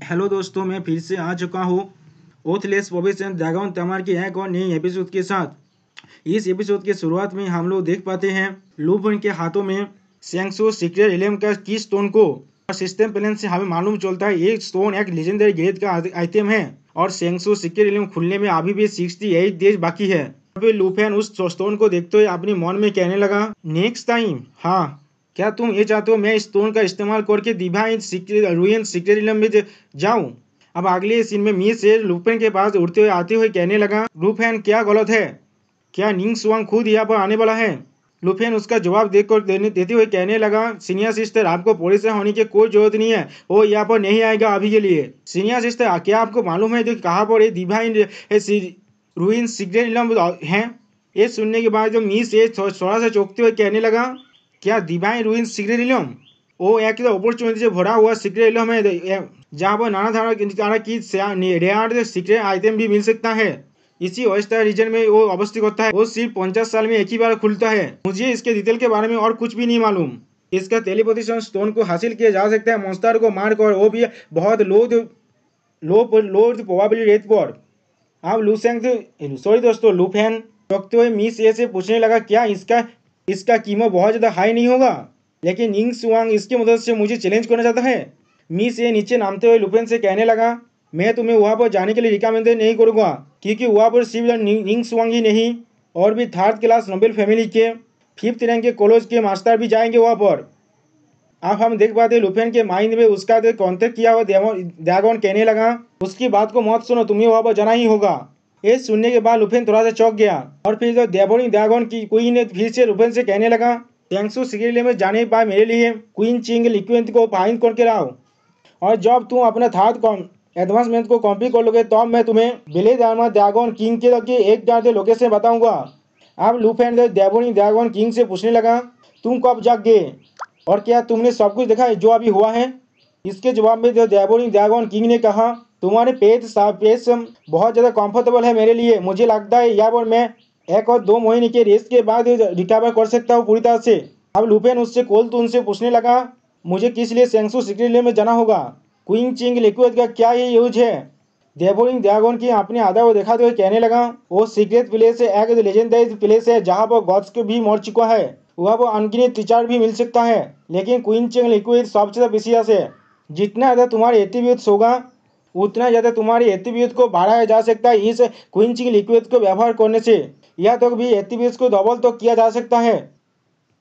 Hello दोस्तों, मैं फिर से आ चुका हूँ ओथलेस प्रोफेशन ड्रैगन तमार की एक और नई एपिसोड के साथ। इस एपिसोड के शुरुआत में हम लोग देख पाते हैं लू फेन के हाथों में शैंक्सो सीक्रेट एलियम का की स्टोन को। और सिस्टम प्लान से हमें मालूम चलता है ये स्टोन एक लेजेंडरी ग्रेड का आइटम है और शैंक्सो सीक्रेट एलियम खुलने में अभी भी 68 डेज बाकी है। अभी लू फेन उस स्टोन को देखते हुए अपने मन में कहने लगा, नेक्स्ट टाइम। हाँ, क्या तुम ये चाहते हो मैं इस स्टोन का इस्तेमाल करके डिवाइन सीक्रेट रूइन सीक्रेट एलियम में जाऊं? अब अगले सीन में मी से लू फेन के पास उड़ते हुए आते हुए कहने लगा, लू फेन क्या गलत है? क्या निंग सुआंग खुद यहाँ पर आने वाला है? लू फेन उसका जवाब देते हुए कहने लगा, सीनियर सिस्टर आपको परेशान होने की कोई जरूरत नहीं है, वो यहाँ पर नहीं आएगा अभी के लिए। सीनियर सिस्टर क्या आपको मालूम है जो कहाँ पर ये डिवाइन रूइन सीक्रेट एलियम है? ये सुनने के बाद जो मी से थोड़ा सा चौंकते हुए कहने लगा, क्या डिवाइन रूइन सीक्रेट एलियम? वो एक अपॉर्चुनिटी से भरा हुआ सीक्रेट एलियम है जहाँ पर नाना तरह की रेयर सीक्रेट आइटम भी मिल सकता है। इसी वेस्टर्न रीजन में वो अवस्थित होता है। वो सिर्फ 50 साल में एक ही बार खुलता है। मुझे इसके डिटेल के बारे में और कुछ भी नहीं मालूम। इसका टेलीपोर्टेशन स्टोन को हासिल किया जा सकता है मॉन्स्टर को मार कर, वो भी बहुत लो प्रोबेबिलिटी रेट पर। अब लू फेन चौंकते हुए मिस ए से पूछने लगा, क्या इसका कीमत बहुत ज़्यादा हाई नहीं होगा? लेकिन निंग सुआंग इसकी मदद से मुझे चैलेंज करना चाहता है। मिस ए नीचे नामते हुए लू फेन से कहने लगा, मैं तुम्हें वहाँ पर जाने के लिए रिकमेंड नहीं करूँगा, क्योंकि वहाँ पर सिर्फ निंग सुआंग ही नहीं और भी थर्ड क्लास नोबेल फैमिली के 5th रैंक के कॉलेज के मास्टर भी जाएंगे वहाँ पर। अब हम देख पाते लू फेन के माइंड में उसका कॉन्टेक्ट किया हुआ ड्रैगन कहने लगा, उसकी बात को मत सुनो, तुम्हें वहाँ पर जाना ही होगा। ये सुनने के बाद लू फेन थोड़ा सा चौंक गया और फिर जो डेवोनिंग ड्रैगन की क्वीन ने फिर से लू फेन से कहने लगा, शैंक्सो सीक्रेट एलियम में जाने पाए मेरे लिए क्वीन चिंग लिक्विड को फाइंड करके लाओ, और जब तुम अपना थर्ड एडवांसमेंट को कंप्लीट कर लोगे तब मैं तुम्हें विलेज आर्मर ड्रैगन किंग के एक जाते लोकेशन बताऊंगा। अब लू फेन डेवोनिंग ड्रैगन किंग से पूछने लगा, तुम कब जाग गए और क्या तुमने सब कुछ देखा है जो अभी हुआ है? इसके जवाब में डेवोनिंग ड्रैगन किंग ने कहा, तुम्हारे पेट बहुत ज़्यादा कंफर्टेबल है मेरे लिए। मुझे लगता है यहाँ पर मैं 1 और 2 महीने के रेस्ट के बाद रिकवर कर सकता हूँ पूरी तरह से। अब लू फेन उससे उनसे पूछने लगा, मुझे किस लिए शैंक्सो सीक्रेट एलियम में जाना होगा? क्वीन चिंग लिक्विड का क्या ये यूज है? डेवोनिंग ड्रैगन की अपने आधा को दिखाते हुए कहने लगा, वो सीक्रेट प्लेस है, एक लेजेंडरी प्लेस है जहाँ पर गॉड्स को भी मर चुका है, वहाँ पर अनगिनत टीचर भी मिल सकता है। लेकिन क्वीन चिंग लिक्विड सबसे ज़्यादा प्रीशियस है। जितना ज़्यादा तुम्हारे एट्रीब्यूट्स होगा उतना ज़्यादा तुम्हारी एट्रीब्यूट को बढ़ाया जा सकता है इस क्वीन चिंग लिक्विड को व्यवहार करने से। या तो भी एट्रीब्यूट्स को डबल तो किया जा सकता है।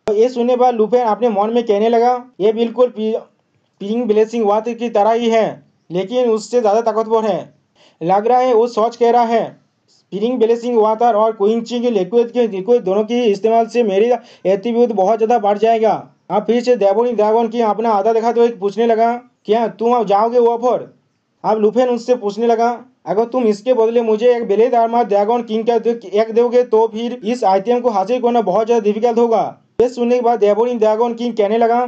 तो ये सुनने पर लू फेन अपने मन में कहने लगा, ये बिल्कुल पिंग ब्लेसिंग वाटर की तरह ही है, लेकिन उससे ज़्यादा ताकतवर है। लग रहा है वो सच कह रहा है। स्प्रिंग ब्लेसिंग वाटर और क्विंचिंग लिक्विड दोनों के इस्तेमाल से मेरी एट्रीब्यूट बहुत ज़्यादा बढ़ जाएगा। अब फिर से डेवोनिंग ड्रैगन की अपना आधा दिखाते हुए पूछने लगा, क्या तुम अब जाओगे वो पर? अब लू फेन उससे पूछने लगा, अगर तुम इसके बदले मुझे एक ब्लेड आर्मर ड्रैगन किंग का एक दोगे तो फिर इस आइटम को हासिल करना बहुत ज़्यादा डिफिकल्ट होगा। ये सुनने के बाद डेवोनिंग ड्रैगन किंग कहने लगा,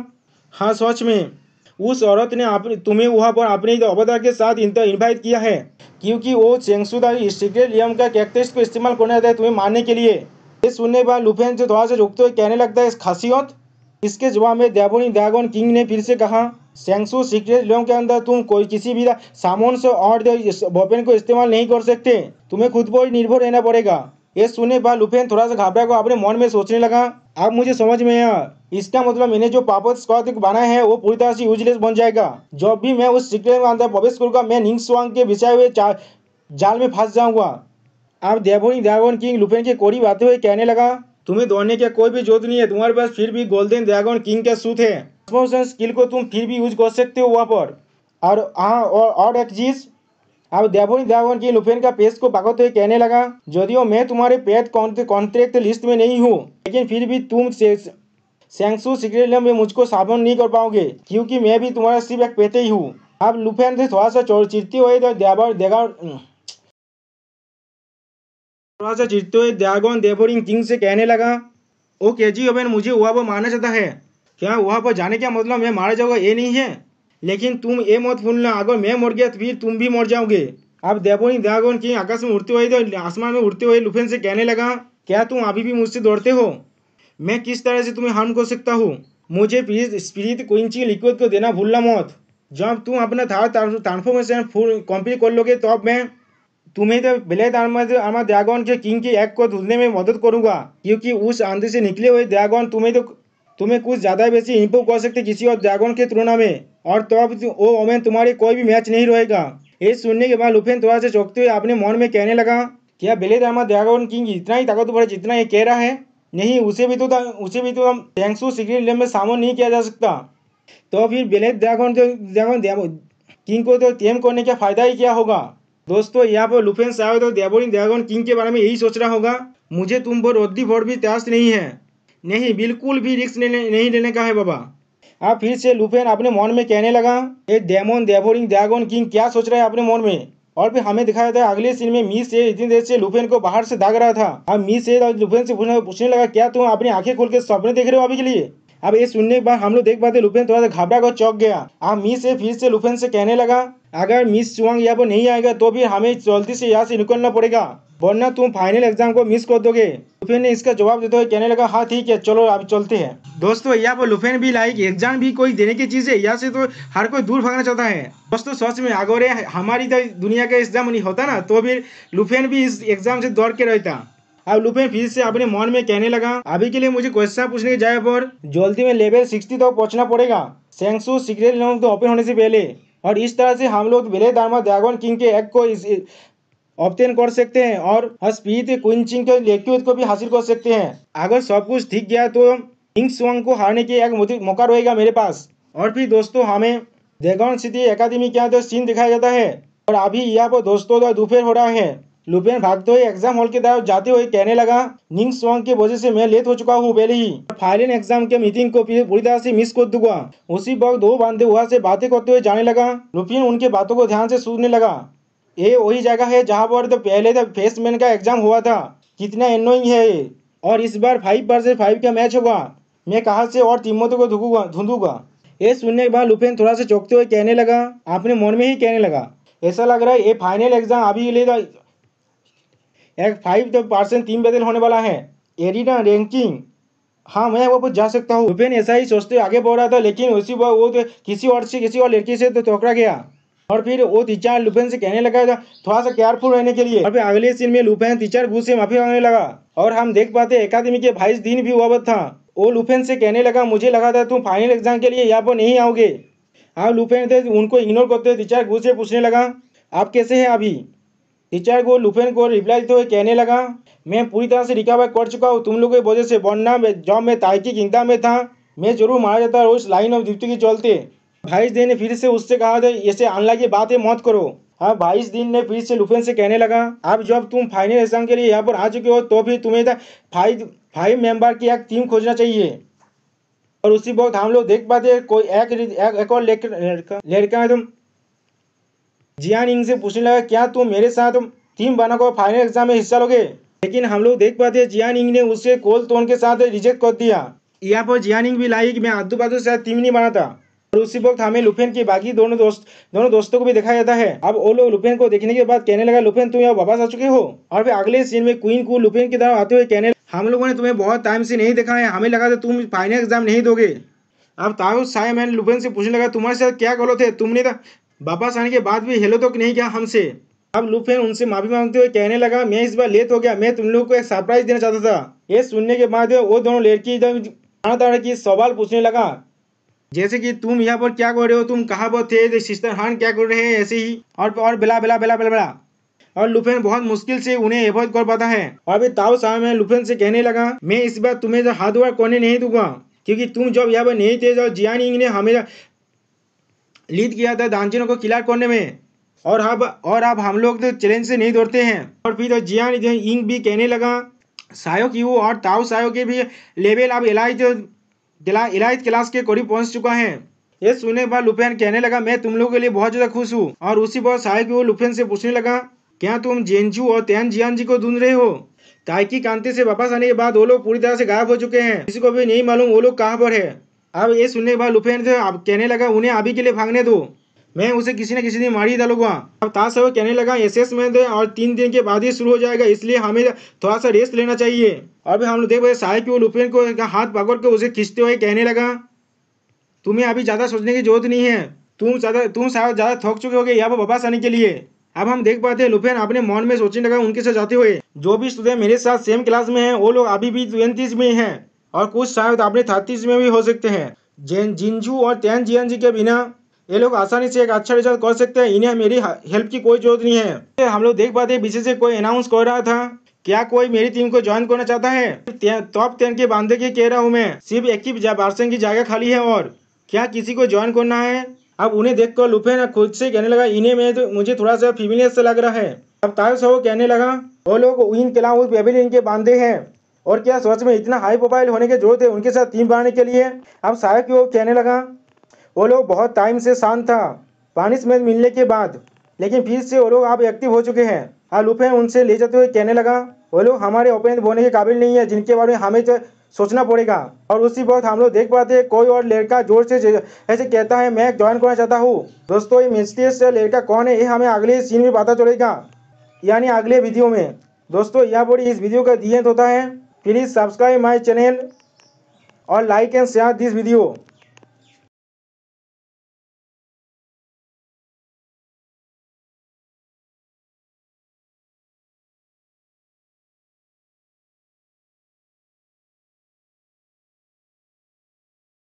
हाँ सच में उस औरत ने तुम्हें वहाँ पर अपने अवतार के साथ इन्वाइट किया है, क्योंकि वो चेंगसुदा सीक्रेट एलियम का कैक्टस को इस्तेमाल करना चाहता है तुम्हें मारने के लिए। ये सुनने के बाद लू फेन से थोड़ा सा रुकते हुए कहने लगता है, इस खासियत। इसके जवाब में डेवोनिंग ड्रैगन किंग ने फिर से कहा, शैंक्सो सीक्रेट एलियम के अंदर तुम कोई किसी भी सामान से और वेपन को इस्तेमाल नहीं कर सकते, तुम्हें खुद पर निर्भर रहना पड़ेगा। ये सुनने पर लू फेन थोड़ा सा घबरा कर अपने मन में सोचने लगा, अब मुझे समझ में आया, इसका मतलब मैंने जो पापर स्क्वाड बनाया है वो पूरी तरह से यूजलेस बन जाएगा। जब भी मैं उस सीक्रेट के अंदर प्रवेश करूंगा मैं निंग सुआंग के बिछाए हुए जाल में फंस जाऊंगा। अब डेवोनिंग ड्रैगन किंग लू फेन के करीब आते हुए कहने लगा, तुम्हें दौड़ने की कोई भी जरूरत नहीं है, तुम्हारे पास फिर भी गोल्डन ड्रैगन किंग का सूट है, स्किल को तुम फिर भी यूज कर सकते हो वहाँ पर। और हाँ, और एक चीज, अब डेवोनिंग ड्रैगन की लू फेन का पेज को पकड़ते हुए कहने लगा, यदियो मैं तुम्हारे पेट कॉन्ट्रैक्ट लिस्ट में नहीं हूँ, लेकिन फिर भी तुम शैंक्सो सीक्रेट एलियम में मुझको शामिल नहीं कर पाओगे, क्योंकि मैं भी तुम्हारा सिर्फ एक पेट ही हूँ। अब लू फेन से थोड़ा सा चिढ़ते हुए ड्रैगन डेवोनिंग किंग से कहने लगा, ओ केजीओबेन मुझे वहाँ पर मारना चाहता है। क्या वहाँ पर जाने का मतलब मैं मारा जाऊंगा ये नहीं है, लेकिन तुम ये मत भूलना, अगर मैं मर गया तो फिर तुम भी मर जाओगे। अब डेवोनिंग ड्रैगन किंग आकाश में उड़ते हुए आसमान में उड़ते हुए लू फेन से कहने लगा, क्या तुम अभी भी मुझसे दौड़ते हो? मैं किस तरह से तुम्हें हार्म कर सकता हूँ? मुझे प्लीज स्पिरिट क्विंचिंग लिक्विड को देना भूलना मत। जब तुम अपना ट्रांसफॉर्मेशन फुल कंप्लीट कर लोगे तब मैं तुम्हें तो ब्लैक आर्मर ड्रैगन के किंग की एग को ढूंढने में मदद करूंगा, क्योंकि उस अंदर से निकले हुए ड्रैगन तुम्हें कुछ ज़्यादा बेसी इम्प्रूव कर सकते किसी और ड्रैगन की तुलना में, और तब वो ओमेन तुम्हारी कोई भी मैच नहीं रहेगा। ये सुनने के बाद लुफेन थोड़ा सा चौंकते हुए अपने मन में कहने लगा, क्या ब्लेड आर्मर ड्रैगन किंग इतना ही ताकतवर है जितना ये कह रहा है? नहीं, उसे भी तो हम टेंगसू सीक्रेट लैब में शामिल नहीं किया जा सकता। तो फिर ब्लेड ड्रैगन किंग को तो टेम करने का फायदा ही क्या होगा? दोस्तों, यहाँ पर लुफेन शायद तो डेवोरिंग ड्रैगन किंग के बारे में यही सोच रहा होगा, मुझे तुम पर रद्दी भर भी त्यास नहीं है। नहीं, बिल्कुल भी रिस्क नहीं लेने का है बाबा। अब फिर से लुफेन अपने मन में कहने लगा, ये डेमोन डेवोरिंग ड्रैगन किंग क्या सोच रहा है अपने मन में। और फिर हमें दिखाया था अगले सीन में मी से इतनी देर से लुफेन को बाहर से दाग रहा था। अब मी से लुफेन से पूछने लगा, क्या तुम अपनी आंखें खोल के सपने देख रहे हो अभी के लिए? अब ये सुनने के बाद हम लोग देख पाते लुफेन थोड़ा सा घबरा कर चौंक गया। अब मी से फिर से लुफेन से कहने लगा, अगर मिस चुआंग यहाँ पर नहीं आएगा तो फिर हमें जल्दी से यहाँ से निकलना पड़ेगा, वरना तुम फाइनल एग्जाम को मिस कर दोगे। लुफेन ने इसका जवाब देते हुए कहने लगा, हाँ ठीक है, चलो अभी चलते हैं। दोस्तों, यहाँ पर लुफेन भी लाइक एग्जाम भी कोई देने की चीज़ है, यहाँ से तो हर कोई दूर भागना चाहता है। दोस्तों, सच में अगर हमारी तो दुनिया का एग्जाम नहीं होता ना तो फिर लुफेन भी इस एग्जाम से दौड़ के रहता। अब लुफेन फिर से अपने मन में कहने लगा, अभी के लिए मुझे क्वेश्चन पूछने की जगह पर जल्दी में लेवल 60 तक पहुंचना पड़ेगा, शैंक्सू सीक्रेट लैब तो ओपन होने से पहले। और इस तरह से हम लोग ब्लेड आर्मर ड्रैगन किंग के एग को ऑब्टेन कर सकते हैं और स्पीड क्विंचिंग के लिक्विड को भी हासिल कर सकते हैं। अगर सब कुछ ठीक गया तो किंग स्वांग को हारने की एक मौका रहेगा मेरे पास। और फिर दोस्तों, हमें ड्रैगन सिटी एकेडमी के तो सीन दिखाया जाता है, और अभी यहाँ पर दोस्तों दोपहर हो रहा है। लुपेन भागते हुए एग्जाम हॉल की तरफ जाते हुए कहने लगा, निंग स्वांग की वजह से मैं लेट हो चुका हूँ पहले ही, फाइनल एग्जाम के मीटिंग को पूरी तरह से मिस कर दूंगा। उसी वक्त दो बंदे वहां से बातें करते हुए जाने लगा। लुपिन उनके बातों को ध्यान से सुनने लगा। ये वही जगह है जहाँ पर तो पहले तो फेसमैन का एग्जाम हुआ था। कितना एनोइंग है ये, और इस बार 5 वर्सेस 5 का मैच होगा। मैं कहाँ से और टीमों को ढूंढूंगा। ये सुनने के बाद लुपेन थोड़ा सा चौंकते हुए कहने लगा, अपने मन में ही कहने लगा, ऐसा लग रहा है ये फाइनल एग्जाम अभी ले एक 5% टीम बदल होने वाला है। एरिना रैंकिंग, हाँ मैं वो जा सकता हूँ। लुपेन ऐसा ही सोचते आगे बढ़ रहा था, लेकिन उसी बार वो तो किसी और लड़की से तो टकरा गया। और फिर वो टीचर लुपेन से कहने लगा था थोड़ा सा केयरफुल रहने के लिए। और फिर अगले सीन में लुपेन टीचर गु से माफी मांगने लगा, और हम देख पाते एकेडमी के 22 दिन भी हुआ था। वो लुपेन से कहने लगा, मुझे लगा था तुम फाइनल एग्जाम के लिए यहाँ पर नहीं आओगे। अब लुपेन थे उनको इग्नोर करते हुए टीचर गु से पूछने लगा, आप कैसे हैं अभी? टीचर को लुपेन को रिप्लाई देते हुए कहने लगा, मैं पूरी तरह से रिकवर कर चुका हूँ तुम लोगों की वजह से, वरना जब मैं ताइकी किंगडम में था मैं जरूर मारा जाता उस लाइन ऑफ ड्यूटी के चलते। 22 दिन ने फिर से उससे कहा था ऐसे अनलाइकी बातें मत करो। हाँ, 22 दिन ने फिर से लुपेन से कहने लगा, अब जब तुम फाइनल एग्जाम के लिए यहाँ पर आ चुके हो तो फिर तुम्हें 5 मेंबर की एक टीम खोजना चाहिए। और उसी वक्त हम लोग देख पाते कोई एक और लड़का तुम जियान इंग से पूछने लगा, क्या तुम मेरे साथ टीम बनाकर फाइनल एग्जाम में हिस्सा लोगे? लेकिन हम लोग देख पाते जियान इंग ने उससे कोल टोन के साथ रिजेक्ट कर दिया। यहाँ पर जियान इंग भी लाई कि मैं आदू बादू से टीम नहीं बनाता। और उसी वक्त हमें लुपेन के बाकी दोनों दोस्तों को भी दिखाया जाता है। अब वो लोग लुपेन को देखने के बाद कहने लगा, लुपेन तुम यहाँ वापस आ चुके हो? और फिर अगले सीन में क्वीन को लुपेन की तरफ आते हुए कहने, हम लोगों ने तुम्हें बहुत टाइम से नहीं देखा है, हमें लगा था तुम फाइनल एग्जाम नहीं दोगे। अब ताऊ साइमन लुपेन से पूछने लगा, तुम्हारे साथ क्या गलत है? तुमने तो वापस आने के बाद भी हेलो तो नहीं किया हमसे। अब लुपेन उनसे माफी मांगते हुए कहने लगा, मैं इस बार लेट हो गया, मैं तुम लोगों को एक सरप्राइज देना चाहता था। ये सुनने के बाद वो दोनों लड़की तरह की सवाल पूछने लगा, जैसे कि तुम यहाँ पर क्या कर रहे हो, तुम कहाँ पर थे, सिस्टर हान क्या कर रहे हैं, ऐसे ही और बिला बिला बिला बिला बिला। और लुपेन बहुत मुश्किल से उन्हें अवॉइड कर पाता है। और अभी ताऊ साइमन लुपेन से कहने लगा, मैं इस बार तुम्हें हाथ वर्क करने नहीं दूंगा, क्योंकि तुम जब यहाँ पर नहीं थे जब जियान इंग ने हमें लीड किया था दानचीनों को किलर करने में, और अब हम लोग तो चैलेंज से नहीं दौड़ते हैं। और फिर तो जियान इंग भी कहने लगा, सायो की और ताऊ सायो के भी लेवल अब इलाइट क्लास के करीब पहुंच चुका है। ये सुनने के बाद लुपेन कहने लगा, मैं तुम लोगों के लिए बहुत ज्यादा खुश हूँ। और उसी पर सायो की लुपेन से पूछने लगा, क्या तुम जेनजू और त्यान जियान जी को ढूंढ रहे हो? ताइकी कांति से वापस आने के बाद वो लोग पूरी तरह से गायब हो चुके हैं, किसी को भी नहीं मालूम वो लोग कहाँ पर है। अब ये सुनने के बाद लुपेन से कहने लगा, उन्हें अभी के लिए भागने दो, मैं उसे किसी न किसी दिन मार ही डालूंगा। अब ताशा कहने लगा, असेसमेंट और 3 दिन के बाद ही शुरू हो जाएगा, इसलिए हमें थोड़ा सा रेस्ट लेना चाहिए। और हम लोग देख पाए साय की लुपेन को हाथ पकड़ के उसे खींचते हुए कहने लगा, तुम्हें अभी ज़्यादा सोचने की जरूरत नहीं है, तुम शायद ज़्यादा थक चुके होगे यहाँ पर वापस आने के लिए। अब हम देख पाते हैं लुफेन अपने मन में सोचने लगा उनके साथ जाते हुए, जो भी स्टूडेंट मेरे साथ सेम क्लास में हैं वो लोग अभी भी 20 में हैं और कुछ शायद अपने 30 में भी हो सकते हैं। जिंजू और तैन जियन जी के बिना ये लोग आसानी से एक अच्छा रिजल्ट कर सकते हैं, इन्हें मेरी हेल्प की कोई जरूरत नहीं है। हम लोग देख पाते हैं पीछे से कोई अनाउंस कर रहा था, क्या कोई मेरी टीम को ज्वाइन करना चाहता है? टॉप 10 के बांधे के कह रहा हूँ मैं, सिर्फ एक ही पर्सन की जगह खाली है और क्या किसी को ज्वाइन करना है? अब उन्हें देखकर लुफेन खुद से कहने लगा, इन्हें में तो मुझे थोड़ा सा फीमेलियर से लग रहा है। अब तायो से वो कहने लगा, वो लोग विन क्लाउड पेविलियन के बांधे हैं और क्या सच में इतना हाई प्रोफाइल होने की जरूरत है उनके साथ टीम बनाने के लिए? अब शायद कि वो कहने लगा, वो लोग बहुत टाइम से शांत था पनिशमेंट मिलने के बाद, लेकिन फिर से वो लोग अब एक्टिव हो चुके हैं। अब लुफेन उनसे ले जाते हुए कहने लगा, वो लोग हमारे ओपोनेंट होने के काबिल नहीं है जिनके बारे में हमें सोचना पड़ेगा। और उसी वक्त हम लोग देख पाते हैं कोई और लड़का जोर से ऐसे कहता है, मैं ज्वाइन करना चाहता हूँ। दोस्तों ये मिस्टीरियस लड़का कौन है ये हमें अगले सीन में पता चलेगा, यानी अगले वीडियो में। दोस्तों यहाँ पर इस वीडियो का दी एंड होता है। प्लीज़ सब्सक्राइब माई चैनल और like and share this video.